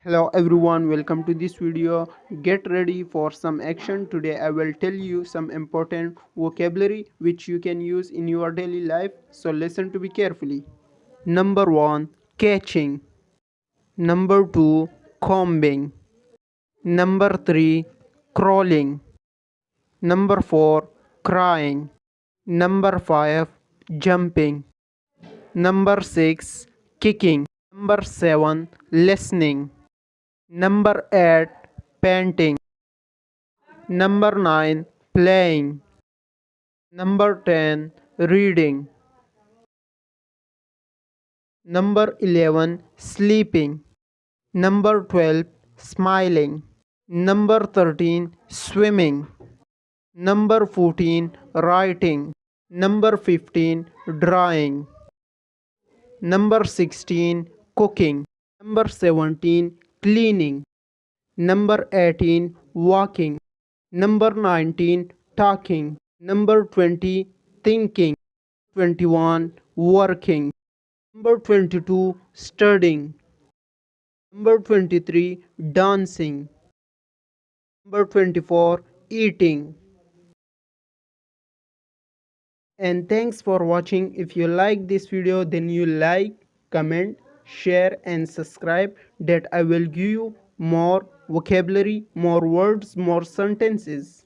Hello everyone, welcome to this video. Get ready for some action. Today I will tell you some important vocabulary which you can use in your daily life. So listen to me carefully. Number 1, catching. Number 2, combing. Number 3, crawling. Number 4, crying. Number 5, jumping. Number 6, kicking. Number 7, listening. Number 8, painting. Number 9, playing. Number 10, reading. Number 11, sleeping. Number 12, smiling. Number 13, swimming. Number 14, writing. Number 15, drawing. Number 16, cooking. Number 17, cleaning. Number 18, walking. Number 19, talking. Number 20, thinking. 21, working. Number 22, studying. Number 23, dancing. Number 24, eating. And thanks for watching. If you like this video, then you like, comment, share and subscribe, that I will give you more vocabulary, more words, more sentences.